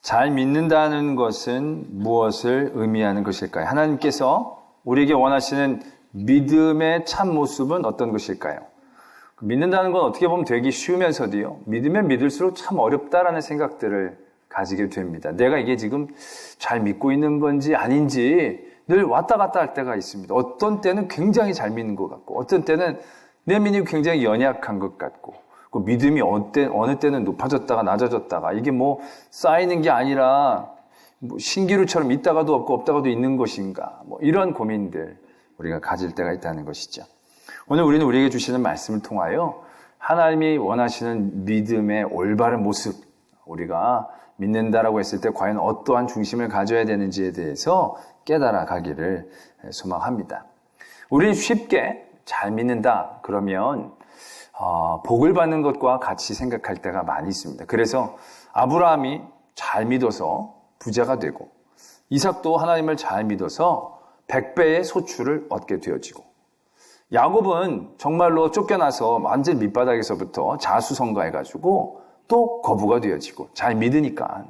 잘 믿는다는 것은 무엇을 의미하는 것일까요? 하나님께서 우리에게 원하시는 믿음의 참 모습은 어떤 것일까요? 믿는다는 건 어떻게 보면 되기 쉬우면서도요, 믿으면 믿을수록 참 어렵다라는 생각들을 가지게 됩니다. 내가 이게 지금 잘 믿고 있는 건지 아닌지 늘 왔다 갔다 할 때가 있습니다. 어떤 때는 굉장히 잘 믿는 것 같고, 어떤 때는 내 믿음이 굉장히 연약한 것 같고, 그 믿음이 어느 때는 높아졌다가 낮아졌다가, 이게 뭐 쌓이는 게 아니라 뭐 신기루처럼 있다가도 없고 없다가도 있는 것인가, 뭐 이런 고민들 우리가 가질 때가 있다는 것이죠. 오늘 우리는 우리에게 주시는 말씀을 통하여 하나님이 원하시는 믿음의 올바른 모습, 우리가 믿는다라고 했을 때 과연 어떠한 중심을 가져야 되는지에 대해서 깨달아 가기를 소망합니다. 우리는 쉽게 잘 믿는다 그러면 복을 받는 것과 같이 생각할 때가 많이 있습니다. 그래서 아브라함이 잘 믿어서 부자가 되고, 이삭도 하나님을 잘 믿어서 100배의 소출을 얻게 되어지고, 야곱은 정말로 쫓겨나서 완전 밑바닥에서부터 자수성가해가지고 또 거부가 되어지고, 잘 믿으니까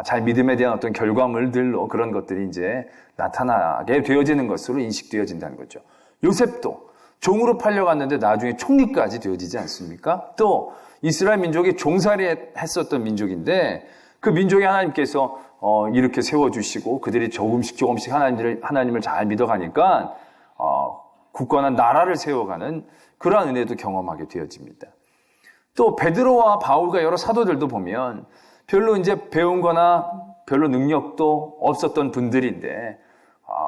잘 믿음에 대한 어떤 결과물들로 그런 것들이 이제 나타나게 되어지는 것으로 인식되어진다는 거죠. 요셉도 종으로 팔려갔는데 나중에 총리까지 되어지지 않습니까? 또 이스라엘 민족이 종살이 했었던 민족인데 그 민족에 하나님께서 이렇게 세워주시고 그들이 조금씩 하나님을 잘 믿어가니까 굳건한 나라를 세워가는 그러한 은혜도 경험하게 되어집니다. 또 베드로와 바울과 여러 사도들도 보면 별로 이제 배운 거나 별로 능력도 없었던 분들인데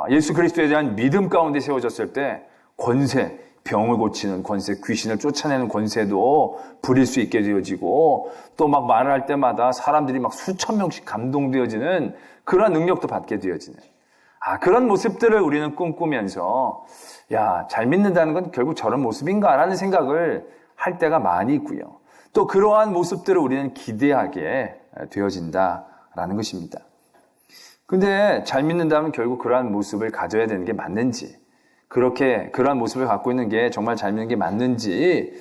예수 그리스도에 대한 믿음 가운데 세워졌을 때 권세, 병을 고치는 권세, 귀신을 쫓아내는 권세도 부릴 수 있게 되어지고, 또 막 말을 할 때마다 사람들이 막 수천 명씩 감동되어지는 그런 능력도 받게 되어지는 그런 모습들을 우리는 꿈꾸면서 잘 믿는다는 건 결국 저런 모습인가라는 생각을 할 때가 많이 있고요. 또 그러한 모습들을 우리는 기대하게 되어진다라는 것입니다. 근데 잘 믿는다면 결국 그러한 모습을 가져야 되는 게 맞는지, 그러한 모습을 갖고 있는 게 정말 잘 믿는 게 맞는지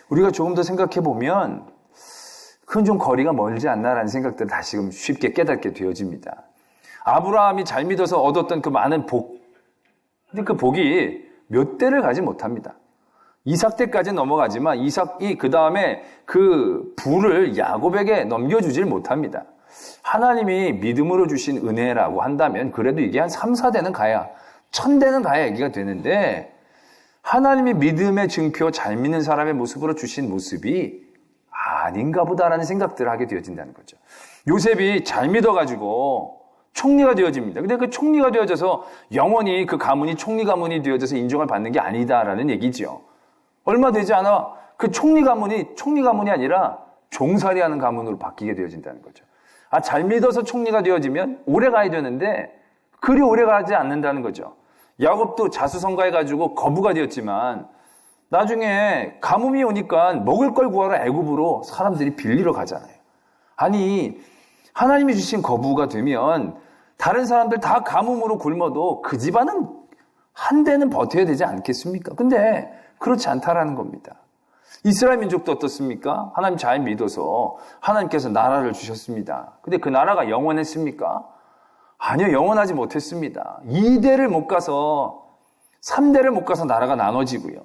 우리가 조금 더 생각해 보면 그건 좀 거리가 멀지 않나라는 생각들을 다시금 쉽게 깨닫게 되어집니다. 아브라함이 잘 믿어서 얻었던 그 많은 복, 근데 그 복이 몇 대를 가지 못합니다. 이삭 때까지 넘어가지만 이삭이 그 다음에 그 부를 야곱에게 넘겨주질 못합니다. 하나님이 믿음으로 주신 은혜라고 한다면 그래도 이게 한 3, 4대는 가야, 1000대는 가야 얘기가 되는데, 하나님이 믿음의 증표, 잘 믿는 사람의 모습으로 주신 모습이 아닌가 보다라는 생각들을 하게 되어진다는 거죠. 요셉이 잘 믿어가지고 총리가 되어집니다. 근데 그 총리가 되어져서 영원히 그 가문이 총리 가문이 되어져서 인정을 받는 게 아니다라는 얘기죠. 얼마 되지 않아 그 총리 가문이 아니라 종살이하는 가문으로 바뀌게 되어진다는 거죠. 잘 믿어서 총리가 되어지면 오래 가야 되는데 그리 오래 가지 않는다는 거죠. 야곱도 자수성가해가지고 거부가 되었지만 나중에 가뭄이 오니까 먹을 걸 구하러 애굽으로 사람들이 빌리러 가잖아요. 하나님이 주신 거부가 되면 다른 사람들 다 가뭄으로 굶어도 그 집안은 한 대는 버텨야 되지 않겠습니까? 근데 그렇지 않다라는 겁니다. 이스라엘 민족도 어떻습니까? 하나님 잘 믿어서 하나님께서 나라를 주셨습니다. 근데 그 나라가 영원했습니까? 아니요, 영원하지 못했습니다. 2대를 못 가서 3대를 못 가서 나라가 나눠지고요.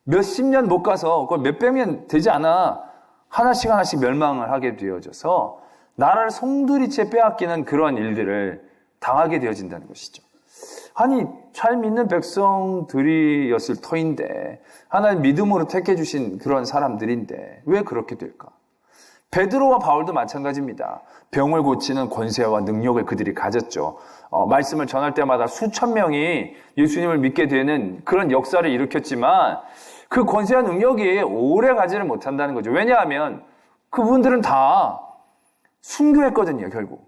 몇십 년 못 가서 그걸 몇백 년 되지 않아 하나씩 멸망을 하게 되어져서 나라를 송두리째 빼앗기는 그런 일들을 당하게 되어진다는 것이죠. 잘 믿는 백성들이었을 터인데, 하나님 믿음으로 택해 주신 그런 사람들인데 왜 그렇게 될까? 베드로와 바울도 마찬가지입니다. 병을 고치는 권세와 능력을 그들이 가졌죠. 말씀을 전할 때마다 수천 명이 예수님을 믿게 되는 그런 역사를 일으켰지만 그 권세와 능력이 오래 가지를 못한다는 거죠. 왜냐하면 그분들은 다 순교했거든요, 결국.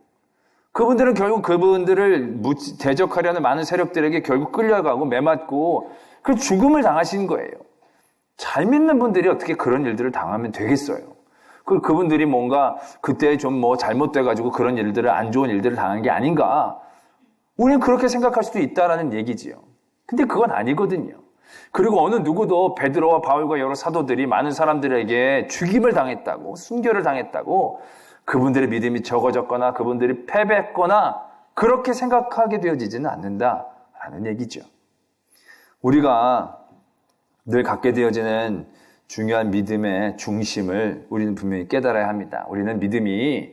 그분들은 결국 그분들을 대적하려는 많은 세력들에게 결국 끌려가고 매맞고 그 죽음을 당하신 거예요. 잘 믿는 분들이 어떻게 그런 일들을 당하면 되겠어요? 그분들이 뭔가 그때 좀 잘못돼가지고 그런 일들을, 안 좋은 일들을 당한 게 아닌가? 우리는 그렇게 생각할 수도 있다라는 얘기지요. 근데 그건 아니거든요. 그리고 어느 누구도 베드로와 바울과 여러 사도들이 많은 사람들에게 죽임을 당했다고, 순교를 당했다고 그분들의 믿음이 적어졌거나 그분들이 패배했거나 그렇게 생각하게 되어지지는 않는다라는 얘기죠. 우리가 늘 갖게 되어지는 중요한 믿음의 중심을 우리는 분명히 깨달아야 합니다. 우리는 믿음이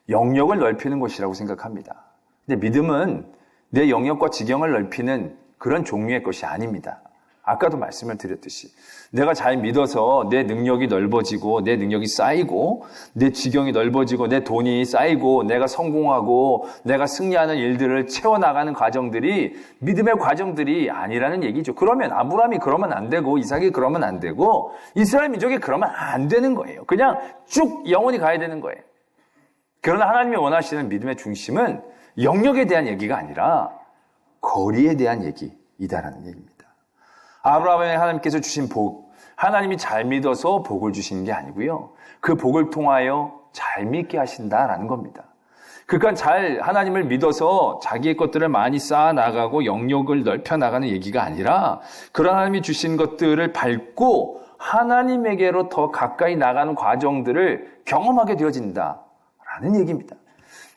영역을 넓히는 것이라고 생각합니다. 근데 믿음은 내 영역과 지경을 넓히는 그런 종류의 것이 아닙니다. 아까도 말씀을 드렸듯이 내가 잘 믿어서 내 능력이 넓어지고 내 능력이 쌓이고 내 지경이 넓어지고 내 돈이 쌓이고 내가 성공하고 내가 승리하는 일들을 채워나가는 과정들이 믿음의 과정들이 아니라는 얘기죠. 그러면 아브라함이 그러면 안 되고 이삭이 그러면 안 되고 이스라엘 민족이 그러면 안 되는 거예요. 그냥 쭉 영원히 가야 되는 거예요. 그러나 하나님이 원하시는 믿음의 중심은 영역에 대한 얘기가 아니라 거리에 대한 얘기이다라는 얘기입니다. 아브라함에 하나님께서 주신 복, 하나님이 잘 믿어서 복을 주신 게 아니고요. 그 복을 통하여 잘 믿게 하신다라는 겁니다. 그러니까 잘 하나님을 믿어서 자기의 것들을 많이 쌓아나가고 영역을 넓혀나가는 얘기가 아니라 그런 하나님이 주신 것들을 밟고 하나님에게로 더 가까이 나가는 과정들을 경험하게 되어진다라는 얘기입니다.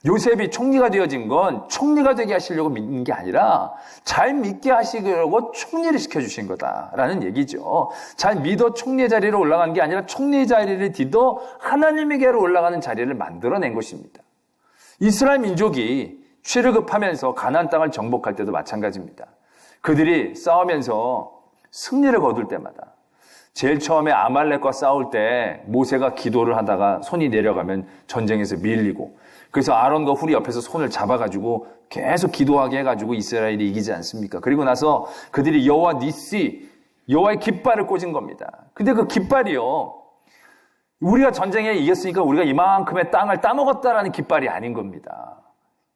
요셉이 총리가 되어진 건 총리가 되게 하시려고 믿는 게 아니라 잘 믿게 하시려고 총리를 시켜주신 거다라는 얘기죠. 잘 믿어 총리 자리로 올라간 게 아니라 총리 자리를 뒤도 하나님에게로 올라가는 자리를 만들어낸 것입니다. 이스라엘 민족이 출애굽하면서 가나안 땅을 정복할 때도 마찬가지입니다. 그들이 싸우면서 승리를 거둘 때마다 제일 처음에 아말렉과 싸울 때 모세가 기도를 하다가 손이 내려가면 전쟁에서 밀리고 그래서 아론과 훌이 옆에서 손을 잡아가지고 계속 기도하게 해가지고 이스라엘이 이기지 않습니까? 그리고 나서 그들이 여호와 니시, 여호와의 깃발을 꽂은 겁니다. 근데 그 깃발이요, 우리가 전쟁에 이겼으니까 우리가 이만큼의 땅을 따먹었다라는 깃발이 아닌 겁니다.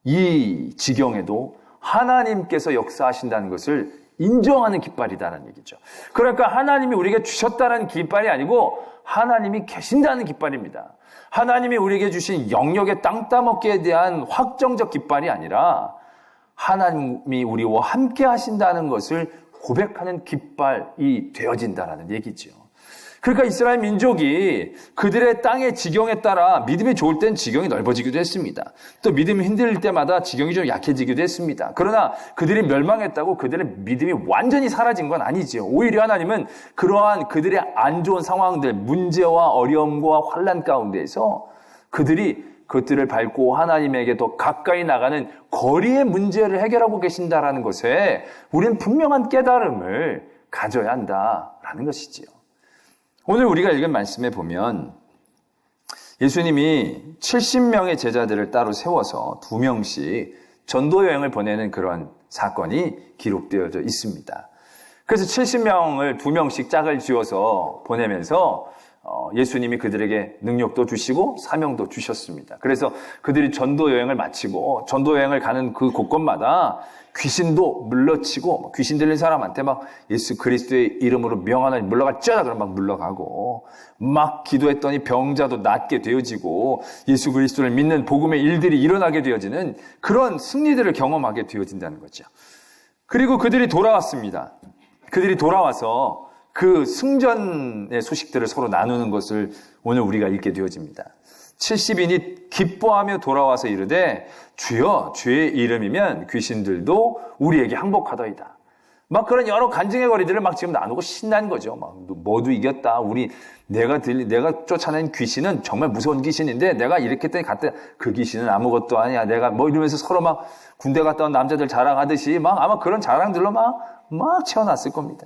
이 지경에도 하나님께서 역사하신다는 것을 인정하는 깃발이다라는 얘기죠. 그러니까 하나님이 우리에게 주셨다는 깃발이 아니고 하나님이 계신다는 깃발입니다. 하나님이 우리에게 주신 영역의 땅 따먹기에 대한 확정적 깃발이 아니라 하나님이 우리와 함께 하신다는 것을 고백하는 깃발이 되어진다는 얘기죠. 그러니까 이스라엘 민족이 그들의 땅의 지경에 따라 믿음이 좋을 땐 지경이 넓어지기도 했습니다. 또 믿음이 흔들릴 때마다 지경이 좀 약해지기도 했습니다. 그러나 그들이 멸망했다고 그들의 믿음이 완전히 사라진 건 아니지요. 오히려 하나님은 그러한 그들의 안 좋은 상황들, 문제와 어려움과 환난 가운데에서 그들이 그것들을 밟고 하나님에게 더 가까이 나가는 거리의 문제를 해결하고 계신다라는 것에 우리는 분명한 깨달음을 가져야 한다라는 것이지요. 오늘 우리가 읽은 말씀에 보면 예수님이 70명의 제자들을 따로 세워서 2명씩 전도 여행을 보내는 그런 사건이 기록되어져 있습니다. 그래서 70명을 2명씩 짝을 지어서 보내면서 예수님이 그들에게 능력도 주시고 사명도 주셨습니다. 그래서 그들이 전도 여행을 마치고 전도 여행을 가는 그 곳곳마다 귀신도 물러치고 귀신 들린 사람한테 막 예수 그리스도의 이름으로 명하나니 물러가쩌라 그러면 막 물러가고 막 기도했더니 병자도 낫게 되어지고 예수 그리스도를 믿는 복음의 일들이 일어나게 되어지는 그런 승리들을 경험하게 되어진다는 거죠. 그리고 그들이 돌아왔습니다. 그들이 돌아와서 그 승전의 소식들을 서로 나누는 것을 오늘 우리가 읽게 되어집니다. 70인이 기뻐하며 돌아와서 이르되 주여 주의 이름이면 귀신들도 우리에게 항복하더이다. 막 그런 여러 간증의 거리들을 막 지금 나누고 신난 거죠. 막 모두 이겼다. 내가 쫓아낸 귀신은 정말 무서운 귀신인데 내가 이렇게 갔더니 그 귀신은 아무것도 아니야. 내가 뭐 이러면서 서로 막 군대 갔다 온 남자들 자랑하듯이 막 아마 그런 자랑들로 막 채워놨을 겁니다.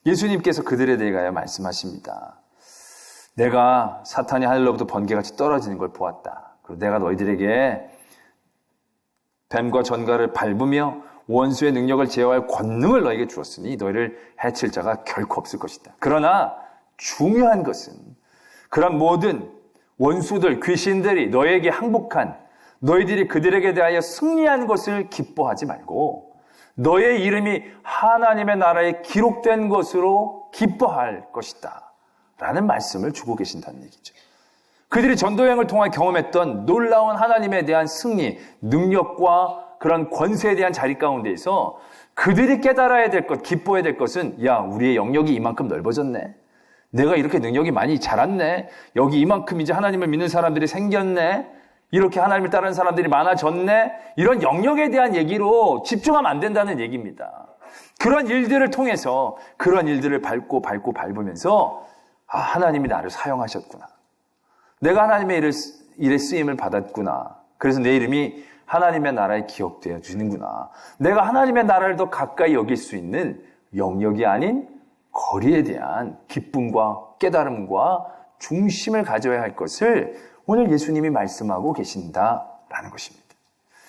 예수님께서 그들에 대하여 말씀하십니다. 내가 사탄이 하늘로부터 번개같이 떨어지는 걸 보았다. 그리고 내가 너희들에게 뱀과 전갈을 밟으며 원수의 능력을 제어할 권능을 너에게 주었으니 너희를 해칠 자가 결코 없을 것이다. 그러나 중요한 것은 그런 모든 원수들, 귀신들이 너에게 항복한 너희들이 그들에게 대하여 승리한 것을 기뻐하지 말고 너의 이름이 하나님의 나라에 기록된 것으로 기뻐할 것이다. 라는 말씀을 주고 계신다는 얘기죠. 그들이 전도여행을 통해 경험했던 놀라운 하나님에 대한 승리, 능력과 그런 권세에 대한 자리 가운데에서 그들이 깨달아야 될 것, 기뻐해야 될 것은 야, 우리의 영역이 이만큼 넓어졌네. 내가 이렇게 능력이 많이 자랐네. 여기 이만큼 이제 하나님을 믿는 사람들이 생겼네. 이렇게 하나님을 따르는 사람들이 많아졌네. 이런 영역에 대한 얘기로 집중하면 안 된다는 얘기입니다. 그런 일들을 통해서 그런 일들을 밟으면서 하나님이 나를 사용하셨구나. 내가 하나님의 일에 쓰임을 받았구나. 그래서 내 이름이 하나님의 나라에 기억되어 주는구나. 내가 하나님의 나라를 더 가까이 여길 수 있는 영역이 아닌 거리에 대한 기쁨과 깨달음과 중심을 가져야 할 것을 오늘 예수님이 말씀하고 계신다라는 것입니다.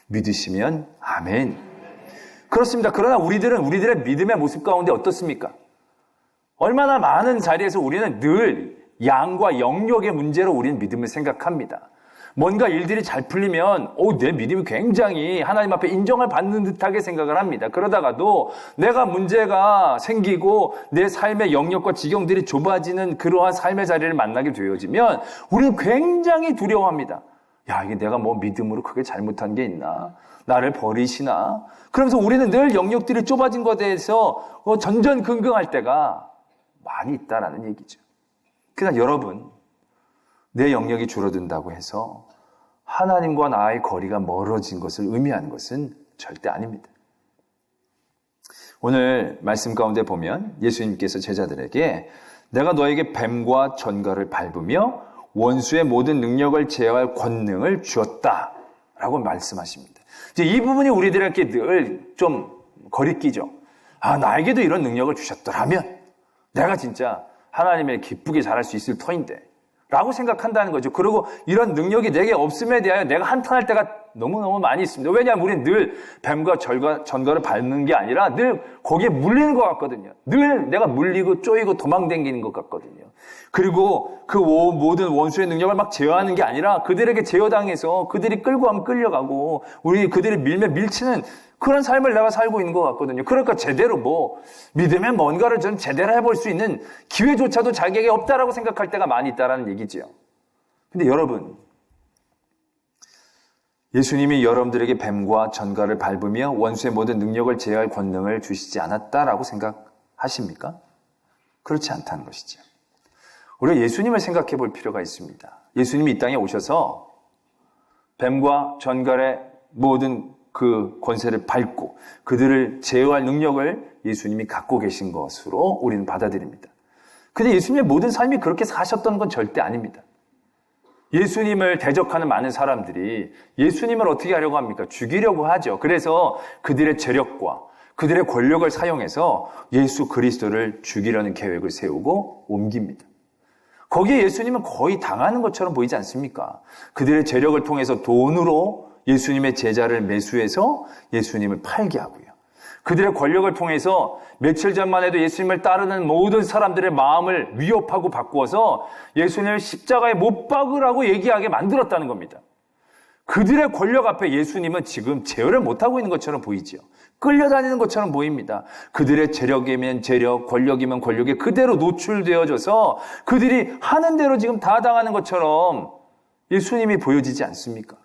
믿으시면 아멘. 그렇습니다. 그러나 우리들의 믿음의 모습 가운데 어떻습니까? 얼마나 많은 자리에서 우리는 늘 양과 영역의 문제로 우리는 믿음을 생각합니다. 뭔가 일들이 잘 풀리면 내 믿음이 굉장히 하나님 앞에 인정을 받는 듯하게 생각을 합니다. 그러다가도 내가 문제가 생기고 내 삶의 영역과 지경들이 좁아지는 그러한 삶의 자리를 만나게 되어지면 우리는 굉장히 두려워합니다. 이게 내가 믿음으로 크게 잘못한 게 있나? 나를 버리시나? 그러면서 우리는 늘 영역들이 좁아진 것에 대해서 전전긍긍할 때가 많이 있다라는 얘기죠. 그러나 여러분, 내 영역이 줄어든다고 해서 하나님과 나의 거리가 멀어진 것을 의미하는 것은 절대 아닙니다. 오늘 말씀 가운데 보면 예수님께서 제자들에게 내가 너에게 뱀과 전갈을 밟으며 원수의 모든 능력을 제어할 권능을 주었다라고 말씀하십니다. 이제 이 부분이 우리들에게 늘 좀 거리끼죠. 나에게도 이런 능력을 주셨더라면 내가 진짜 하나님의 기쁘게 잘할 수 있을 터인데 라고 생각한다는 거죠. 그리고 이런 능력이 내게 없음에 대하여 내가 한탄할 때가 너무너무 많이 있습니다. 왜냐하면 우리는 늘 뱀과 전갈을 밟는 게 아니라 늘 거기에 물리는 것 같거든요. 늘 내가 물리고 쪼이고 도망다니는 것 같거든요. 그리고 그 모든 원수의 능력을 막 제어하는 게 아니라 그들에게 제어당해서 그들이 끌고 가면 끌려가고 우리 그들이 밀면 밀치는 그런 삶을 내가 살고 있는 것 같거든요. 그러니까 제대로 믿음의 뭔가를 좀 제대로 해볼 수 있는 기회조차도 자기에게 없다라고 생각할 때가 많이 있다라는 얘기죠. 근데 여러분, 예수님이 여러분들에게 뱀과 전갈을 밟으며 원수의 모든 능력을 제어할 권능을 주시지 않았다라고 생각하십니까? 그렇지 않다는 것이죠. 우리가 예수님을 생각해 볼 필요가 있습니다. 예수님이 이 땅에 오셔서 뱀과 전갈의 모든 그 권세를 밟고 그들을 제어할 능력을 예수님이 갖고 계신 것으로 우리는 받아들입니다. 근데 예수님의 모든 삶이 그렇게 사셨던 건 절대 아닙니다. 예수님을 대적하는 많은 사람들이 예수님을 어떻게 하려고 합니까? 죽이려고 하죠. 그래서 그들의 재력과 그들의 권력을 사용해서 예수 그리스도를 죽이려는 계획을 세우고 옮깁니다. 거기에 예수님은 거의 당하는 것처럼 보이지 않습니까? 그들의 재력을 통해서 돈으로 예수님의 제자를 매수해서 예수님을 팔게 하고요. 그들의 권력을 통해서 며칠 전만 해도 예수님을 따르는 모든 사람들의 마음을 위협하고 바꾸어서 예수님을 십자가에 못 박으라고 얘기하게 만들었다는 겁니다. 그들의 권력 앞에 예수님은 지금 제어를 못하고 있는 것처럼 보이죠. 끌려다니는 것처럼 보입니다. 그들의 재력이면 재력, 권력이면 권력에 그대로 노출되어져서 그들이 하는 대로 지금 다 당하는 것처럼 예수님이 보여지지 않습니까?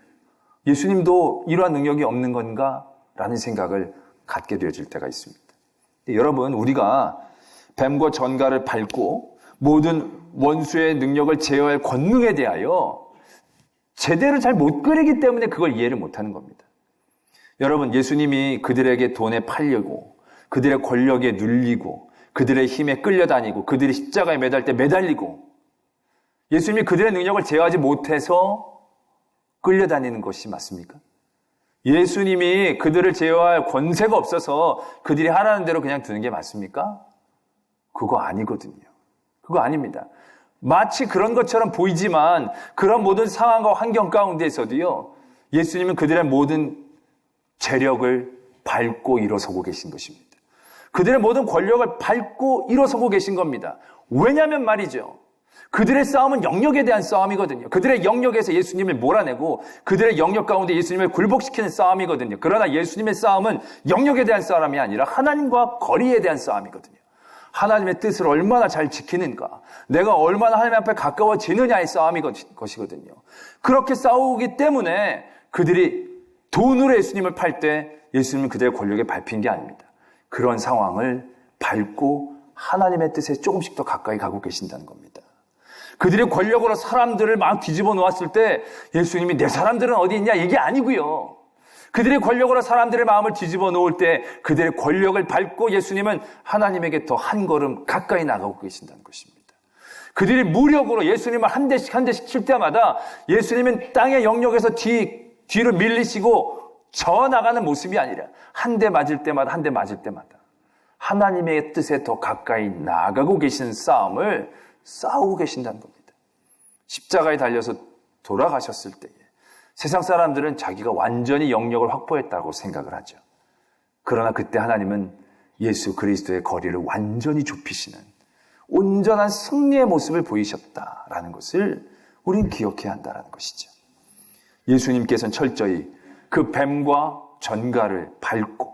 예수님도 이러한 능력이 없는 건가? 라는 생각을 갖게 되어질 때가 있습니다. 여러분, 우리가 뱀과 전갈을 밟고 모든 원수의 능력을 제어할 권능에 대하여 제대로 잘 못 그리기 때문에 그걸 이해를 못하는 겁니다. 여러분, 예수님이 그들에게 돈에 팔려고 그들의 권력에 눌리고 그들의 힘에 끌려다니고 그들이 십자가에 매달 때 매달리고 예수님이 그들의 능력을 제어하지 못해서 끌려다니는 것이 맞습니까? 예수님이 그들을 제어할 권세가 없어서 그들이 하라는 대로 그냥 두는 게 맞습니까? 그거 아니거든요. 그거 아닙니다. 마치 그런 것처럼 보이지만 그런 모든 상황과 환경 가운데에서도요, 예수님은 그들의 모든 재력을 밟고 일어서고 계신 것입니다. 그들의 모든 권력을 밟고 일어서고 계신 겁니다. 왜냐하면 말이죠, 그들의 싸움은 영역에 대한 싸움이거든요. 그들의 영역에서 예수님을 몰아내고 그들의 영역 가운데 예수님을 굴복시키는 싸움이거든요. 그러나 예수님의 싸움은 영역에 대한 싸움이 아니라 하나님과 거리에 대한 싸움이거든요. 하나님의 뜻을 얼마나 잘 지키는가, 내가 얼마나 하나님 앞에 가까워지느냐의 싸움이 것이거든요. 그렇게 싸우기 때문에 그들이 돈으로 예수님을 팔 때 예수님은 그들의 권력에 밟힌 게 아닙니다. 그런 상황을 밟고 하나님의 뜻에 조금씩 더 가까이 가고 계신다는 겁니다. 그들의 권력으로 사람들을 막 뒤집어 놓았을 때 예수님이 내 사람들은 어디 있냐 이게 아니고요. 그들의 권력으로 사람들의 마음을 뒤집어 놓을 때 그들의 권력을 밟고 예수님은 하나님에게 더 한 걸음 가까이 나가고 계신다는 것입니다. 그들이 무력으로 예수님을 한 대씩 한 대씩 칠 때마다 예수님은 땅의 영역에서 뒤로 밀리시고 저 나가는 모습이 아니라 한 대 맞을 때마다 한 대 맞을 때마다 하나님의 뜻에 더 가까이 나아가고 계신 싸움을 싸우고 계신다는 겁니다. 십자가에 달려서 돌아가셨을 때에 세상 사람들은 자기가 완전히 영역을 확보했다고 생각을 하죠. 그러나 그때 하나님은 예수 그리스도의 거리를 완전히 좁히시는 온전한 승리의 모습을 보이셨다라는 것을 우리는 기억해야 한다는 것이죠. 예수님께서는 철저히 그 뱀과 전갈을 밟고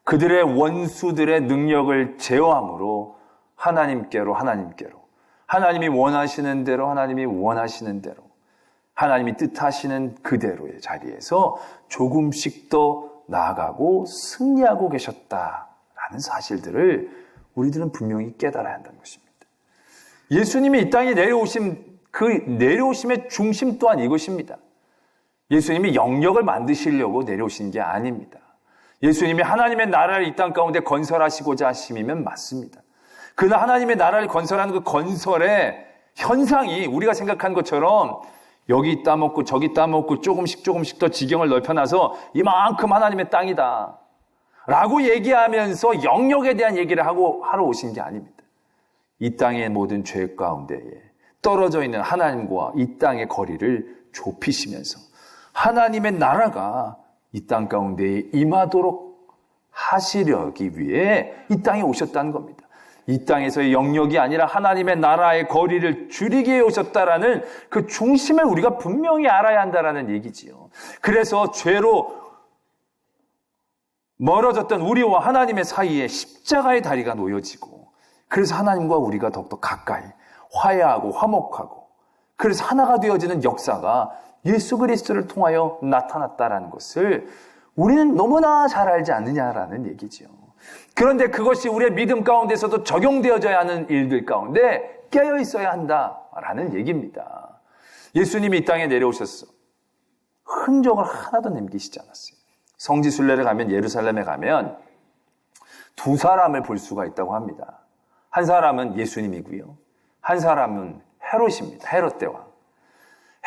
그들의 원수들의 능력을 제어함으로 하나님께로 하나님이 원하시는 대로 하나님이 뜻하시는 그대로의 자리에서 조금씩 더 나아가고 승리하고 계셨다라는 사실들을 우리들은 분명히 깨달아야 한다는 것입니다. 예수님이 이 땅에 내려오신 그 내려오심의 중심 또한 이것입니다. 예수님이 영역을 만드시려고 내려오신 게 아닙니다. 예수님이 하나님의 나라를 이 땅 가운데 건설하시고자 하심이면 맞습니다. 그러나 하나님의 나라를 건설하는 그 건설의 현상이 우리가 생각한 것처럼 여기 따먹고 저기 따먹고 조금씩 더 지경을 넓혀놔서 이만큼 하나님의 땅이다 라고 얘기하면서 영역에 대한 얘기를 하러 오신 게 아닙니다. 이 땅의 모든 죄 가운데에 떨어져 있는 하나님과 이 땅의 거리를 좁히시면서 하나님의 나라가 이 땅 가운데에 임하도록 하시려기 위해 이 땅에 오셨다는 겁니다. 이 땅에서의 영역이 아니라 하나님의 나라의 거리를 줄이기 위해 오셨다라는 그 중심을 우리가 분명히 알아야 한다라는 얘기지요. 그래서 죄로 멀어졌던 우리와 하나님의 사이에 십자가의 다리가 놓여지고 그래서 하나님과 우리가 더욱더 가까이 화해하고 화목하고 그래서 하나가 되어지는 역사가 예수 그리스도를 통하여 나타났다라는 것을 우리는 너무나 잘 알지 않느냐라는 얘기지요. 그런데 그것이 우리의 믿음 가운데서도 적용되어져야 하는 일들 가운데 깨어 있어야 한다라는 얘기입니다. 예수님이 이 땅에 내려오셨어. 흔적을 하나도 남기시지 않았어요. 성지순례를 가면 예루살렘에 가면 두 사람을 볼 수가 있다고 합니다. 한 사람은 예수님이고요. 한 사람은 헤롯입니다. 헤롯 대왕.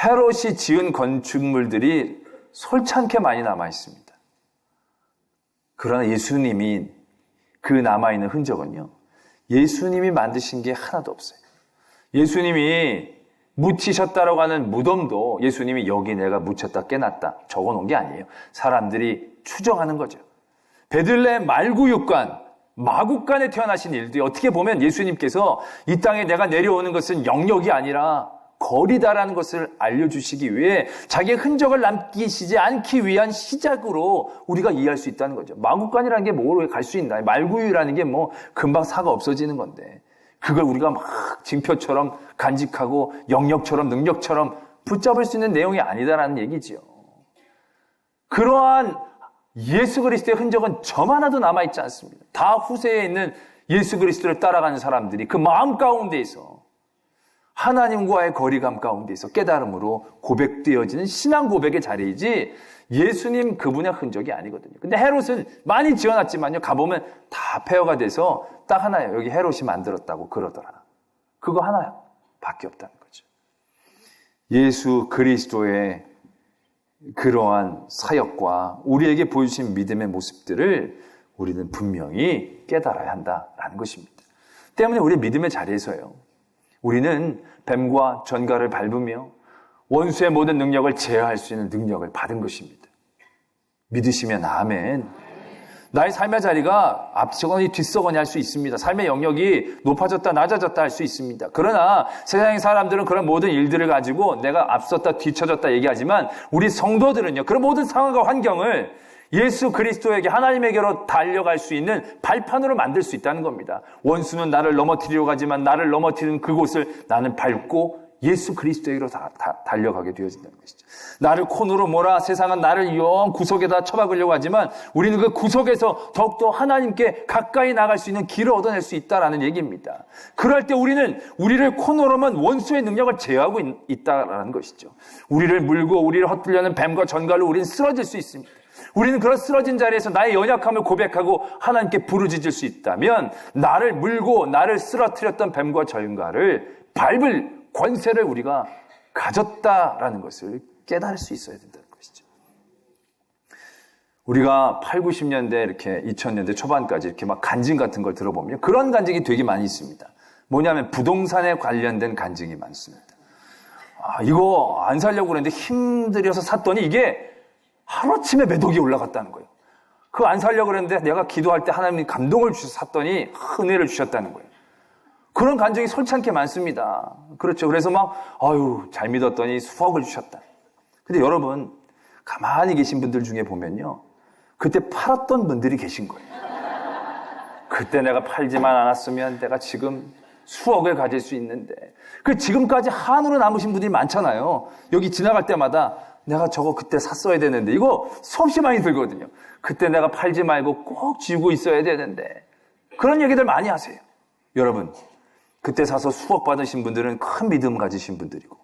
헤롯이 지은 건축물들이 솔찬게 많이 남아 있습니다. 그러나 예수님이 그 남아있는 흔적은요, 예수님이 만드신 게 하나도 없어요. 예수님이 묻히셨다라고 하는 무덤도 예수님이 여기 내가 묻혔다 깨놨다 적어놓은 게 아니에요. 사람들이 추정하는 거죠. 베들레헴 말구육간, 마국간에 태어나신 일도 어떻게 보면 예수님께서 이 땅에 내가 내려오는 것은 영역이 아니라 거리다라는 것을 알려주시기 위해 자기의 흔적을 남기시지 않기 위한 시작으로 우리가 이해할 수 있다는 거죠. 마국간이라는 게 뭐로 갈 수 있나? 말구유라는 게 뭐 금방 사가 없어지는 건데 그걸 우리가 막 징표처럼 간직하고 영역처럼 능력처럼 붙잡을 수 있는 내용이 아니다라는 얘기지요. 그러한 예수 그리스도의 흔적은 점 하나도 남아있지 않습니다. 다 후세에 있는 예수 그리스도를 따라가는 사람들이 그 마음 가운데에서 하나님과의 거리감 가운데서 깨달음으로 고백되어지는 신앙 고백의 자리이지 예수님 그분의 흔적이 아니거든요. 근데 헤롯은 많이 지어놨지만요. 가보면 다 폐허가 돼서 딱 하나예요. 여기 헤롯이 만들었다고 그러더라. 그거 하나 밖에 없다는 거죠. 예수 그리스도의 그러한 사역과 우리에게 보여주신 믿음의 모습들을 우리는 분명히 깨달아야 한다라는 것입니다. 때문에 우리 믿음의 자리에서요. 우리는 뱀과 전갈을 밟으며 원수의 모든 능력을 제어할 수 있는 능력을 받은 것입니다. 믿으시면 아멘. 나의 삶의 자리가 앞서거니 뒤서거니 할 수 있습니다. 삶의 영역이 높아졌다 낮아졌다 할 수 있습니다. 그러나 세상의 사람들은 그런 모든 일들을 가지고 내가 앞섰다 뒤쳐졌다 얘기하지만 우리 성도들은요. 그런 모든 상황과 환경을 예수 그리스도에게 하나님에게로 달려갈 수 있는 발판으로 만들 수 있다는 겁니다. 원수는 나를 넘어뜨리려고 하지만 나를 넘어뜨리는 그곳을 나는 밟고 예수 그리스도에게로 달려가게 되어진다는 것이죠. 나를 콘으로 몰아 세상은 나를 영 구석에다 처박으려고 하지만 우리는 그 구석에서 더욱더 하나님께 가까이 나갈 수 있는 길을 얻어낼 수 있다는 얘기입니다. 그럴 때 우리는 우리를 콘으로만 원수의 능력을 제어하고 있다는 것이죠. 우리를 물고 우리를 헛들려는 뱀과 전갈로 우리는 쓰러질 수 있습니다. 우리는 그런 쓰러진 자리에서 나의 연약함을 고백하고 하나님께 부르짖을 수 있다면 나를 물고 나를 쓰러뜨렸던 뱀과 전갈을 밟을 권세를 우리가 가졌다라는 것을 깨달을 수 있어야 된다는 것이죠. 우리가 8, 90년대 이렇게 2000년대 초반까지 이렇게 막 간증 같은 걸 들어보면 그런 간증이 되게 많이 있습니다. 뭐냐면 부동산에 관련된 간증이 많습니다. 이거 안 살려고 그랬는데 힘들여서 샀더니 이게 하루아침에 매덕이 올라갔다는 거예요. 그거 안 살려고 그랬는데 내가 기도할 때 하나님이 감동을 주셔서 샀더니 은혜를 주셨다는 거예요. 그런 간증이 솔찬게 많습니다. 그렇죠. 그래서 잘 믿었더니 수억을 주셨다. 근데 여러분, 가만히 계신 분들 중에 보면요. 그때 팔았던 분들이 계신 거예요. 그때 내가 팔지만 않았으면 내가 지금 수억을 가질 수 있는데. 지금까지 한으로 남으신 분들이 많잖아요. 여기 지나갈 때마다 내가 저거 그때 샀어야 되는데. 이거 수없이 많이 들거든요. 그때 내가 팔지 말고 꼭 쥐고 있어야 되는데. 그런 얘기들 많이 하세요. 여러분. 그때 사서 수억 받으신 분들은 큰 믿음 가지신 분들이고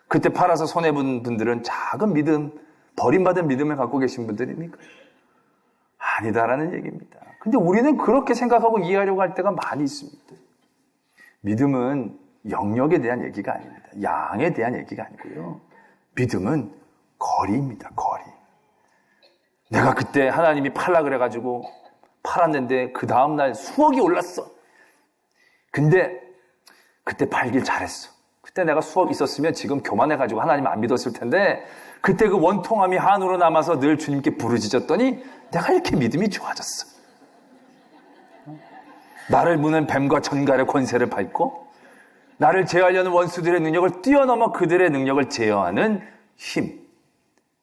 그때 팔아서 손해본 분들은 작은 믿음, 버림받은 믿음을 갖고 계신 분들입니까? 아니다라는 얘기입니다. 근데 우리는 그렇게 생각하고 이해하려고 할 때가 많이 있습니다. 믿음은 영역에 대한 얘기가 아닙니다. 양에 대한 얘기가 아니고요. 믿음은 거리입니다. 거리. 내가 그때 하나님이 팔라 그래가지고 팔았는데 그 다음날 수억이 올랐어. 근데 그때 팔길 잘했어. 그때 내가 수억 있었으면 지금 교만해가지고 하나님 안 믿었을 텐데 그때 그 원통함이 한으로 남아서 늘 주님께 부르짖었더니 내가 이렇게 믿음이 좋아졌어. 나를 무는 뱀과 전갈의 권세를 밟고 나를 제어하려는 원수들의 능력을 뛰어넘어 그들의 능력을 제어하는 힘.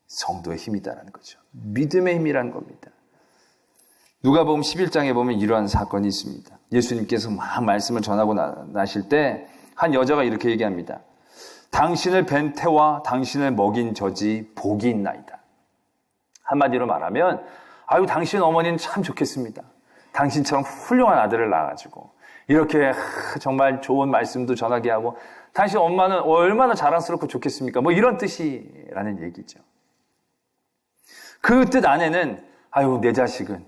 성도의 힘이다라는 거죠. 믿음의 힘이라는 겁니다. 누가복음 11장에 보면 이러한 사건이 있습니다. 예수님께서 막 말씀을 전하고 나실 때 한 여자가 이렇게 얘기합니다. 당신을 뵌 태와 당신을 먹인 젖이 복이 있나이다. 한마디로 말하면 당신 어머니는 참 좋겠습니다. 당신처럼 훌륭한 아들을 낳아가지고 이렇게 정말 좋은 말씀도 전하게 하고 당신 엄마는 얼마나 자랑스럽고 좋겠습니까? 이런 뜻이라는 얘기죠. 그 뜻 안에는 내 자식은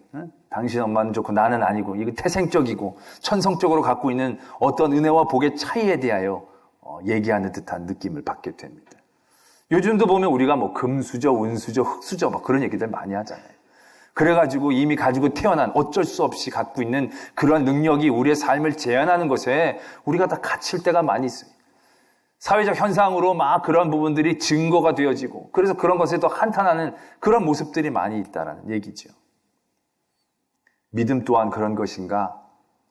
당신 엄마는 좋고 나는 아니고 이거 태생적이고 천성적으로 갖고 있는 어떤 은혜와 복의 차이에 대하여 얘기하는 듯한 느낌을 받게 됩니다. 요즘도 보면 우리가 금수저, 운수저, 흙수저 그런 얘기들 많이 하잖아요. 그래가지고 이미 가지고 태어난 어쩔 수 없이 갖고 있는 그런 능력이 우리의 삶을 제한하는 것에 우리가 다 갇힐 때가 많이 있어요. 사회적 현상으로 그런 부분들이 증거가 되어지고 그래서 그런 것에 더 한탄하는 그런 모습들이 많이 있다는 얘기죠. 믿음 또한 그런 것인가?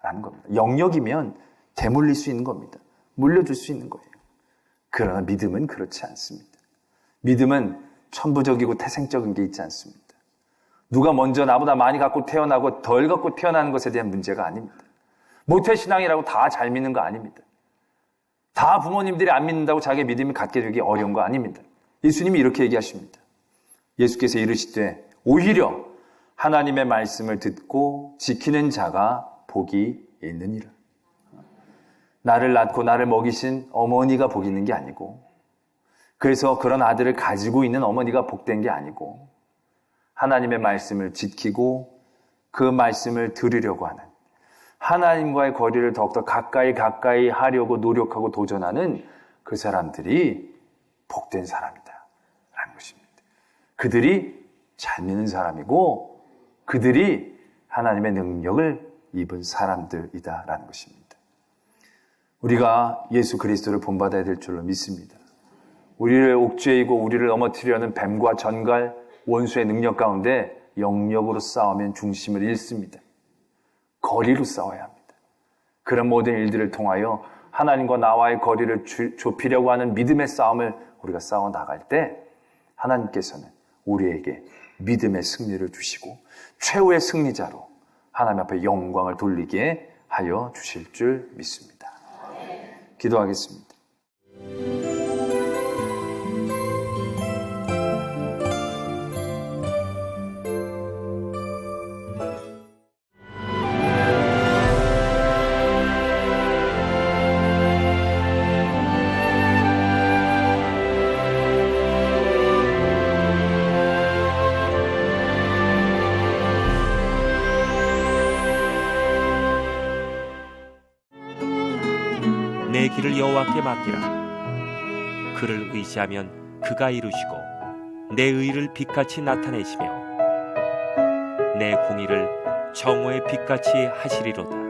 라는 겁니다. 영역이면 되물릴 수 있는 겁니다. 물려줄 수 있는 거예요. 그러나 믿음은 그렇지 않습니다. 믿음은 천부적이고 태생적인 게 있지 않습니다. 누가 먼저 나보다 많이 갖고 태어나고 덜 갖고 태어나는 것에 대한 문제가 아닙니다. 모태신앙이라고 다 잘 믿는 거 아닙니다. 다 부모님들이 안 믿는다고 자기의 믿음이 갖게 되기 어려운 거 아닙니다. 예수님이 이렇게 얘기하십니다. 예수께서 이르시되 오히려 하나님의 말씀을 듣고 지키는 자가 복이 있느니라. 나를 낳고 나를 먹이신 어머니가 복 있는 게 아니고 그래서 그런 아들을 가지고 있는 어머니가 복된 게 아니고 하나님의 말씀을 지키고 그 말씀을 들으려고 하는 하나님과의 거리를 더욱더 가까이 하려고 노력하고 도전하는 그 사람들이 복된 사람이다 라는 것입니다. 그들이 잘 믿는 사람이고 그들이 하나님의 능력을 입은 사람들이다 라는 것입니다. 우리가 예수 그리스도를 본받아야 될 줄로 믿습니다. 우리를 옥죄이고 우리를 넘어뜨리려는 뱀과 전갈, 원수의 능력 가운데 영역으로 싸우면 중심을 잃습니다. 거리로 싸워야 합니다. 그런 모든 일들을 통하여 하나님과 나와의 거리를 좁히려고 하는 믿음의 싸움을 우리가 싸워 나갈 때 하나님께서는 우리에게 믿음의 승리를 주시고 최후의 승리자로 하나님 앞에 영광을 돌리게 하여 주실 줄 믿습니다. 기도하겠습니다. 맡기라. 그를 의지하면 그가 이루시고 내 의를 빛같이 나타내시며 내 공의를 정오의 빛같이 하시리로다.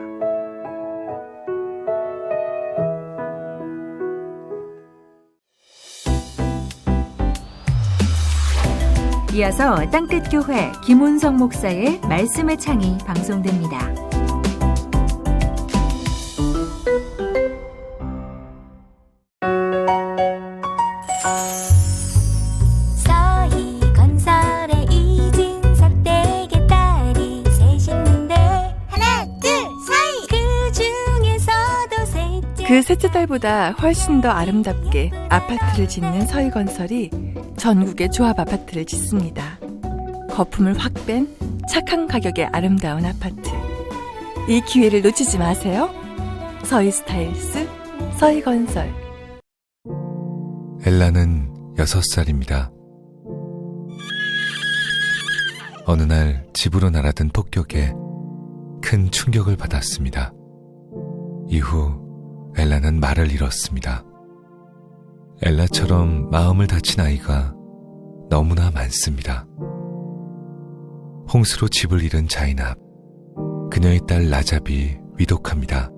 이어서 땅끝교회 김운성 목사의 말씀의 창이 방송됩니다. 서희건설의 이진석 댁의 딸이 셋있는데 하나 둘 서희 그 중에서도 셋째 그 셋째 딸보다 훨씬 더 아름답게 아파트를 짓는 서희건설이 전국의 조합 아파트를 짓습니다. 거품을 확 뺀 착한 가격의 아름다운 아파트. 이 기회를 놓치지 마세요. 서희스타일스, 서희건설. 엘라는 6살입니다. 어느 날 집으로 날아든 폭격에 큰 충격을 받았습니다. 이후 엘라는 말을 잃었습니다. 엘라처럼 마음을 다친 아이가 너무나 많습니다. 홍수로 집을 잃은 자이납, 그녀의 딸 라잡이 위독합니다.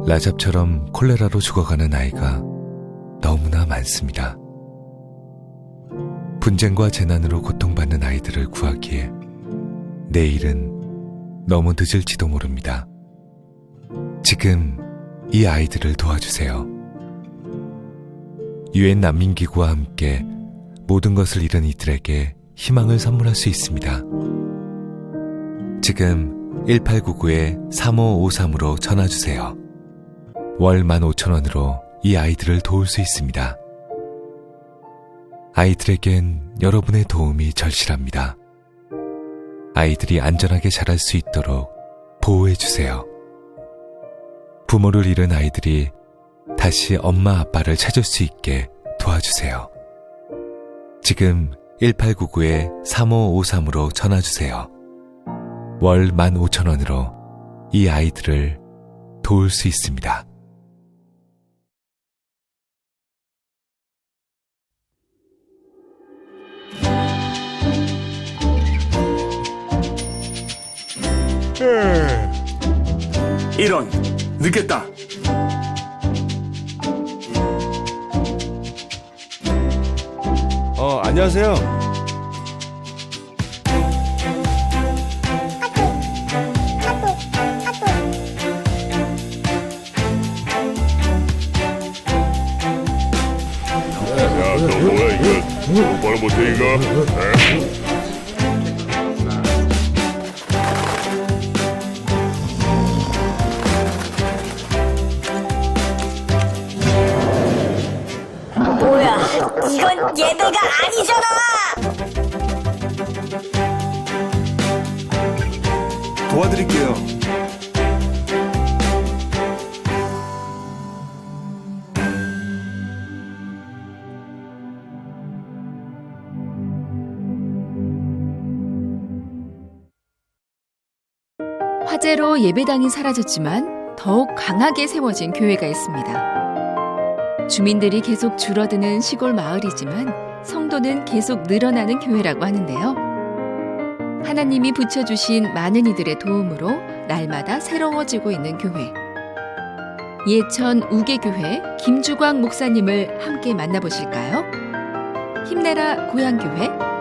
라잡처럼 콜레라로 죽어가는 아이가 너무나 많습니다. 분쟁과 재난으로 고통받는 아이들을 구하기에 내일은 너무 늦을지도 모릅니다. 지금 이 아이들을 도와주세요. 유엔 난민기구와 함께 모든 것을 잃은 이들에게 희망을 선물할 수 있습니다. 지금 1899-3553으로 전화주세요. 월 15,000원으로 이 아이들을 도울 수 있습니다. 아이들에겐 여러분의 도움이 절실합니다. 아이들이 안전하게 자랄 수 있도록 보호해주세요. 부모를 잃은 아이들이 다시 엄마 아빠를 찾을 수 있게 도와주세요. 지금 1899-3553으로 전화주세요. 월 15,000원으로 이 아이들을 도울 수 있습니다. 이런, 늦겠다. 안녕하세요. 야, 너 뭐야 이거? 똑바로 못해 이거? 에? 뭐야 이건 예배가 아니잖아. 도와드릴게요. 화재로 예배당이 사라졌지만 더욱 강하게 세워진 교회가 있습니다. 주민들이 계속 줄어드는 시골 마을이지만 성도는 계속 늘어나는 교회라고 하는데요. 하나님이 붙여주신 많은 이들의 도움으로 날마다 새로워지고 있는 교회. 예천 우계교회 김주광 목사님을 함께 만나보실까요? 힘내라 고향교회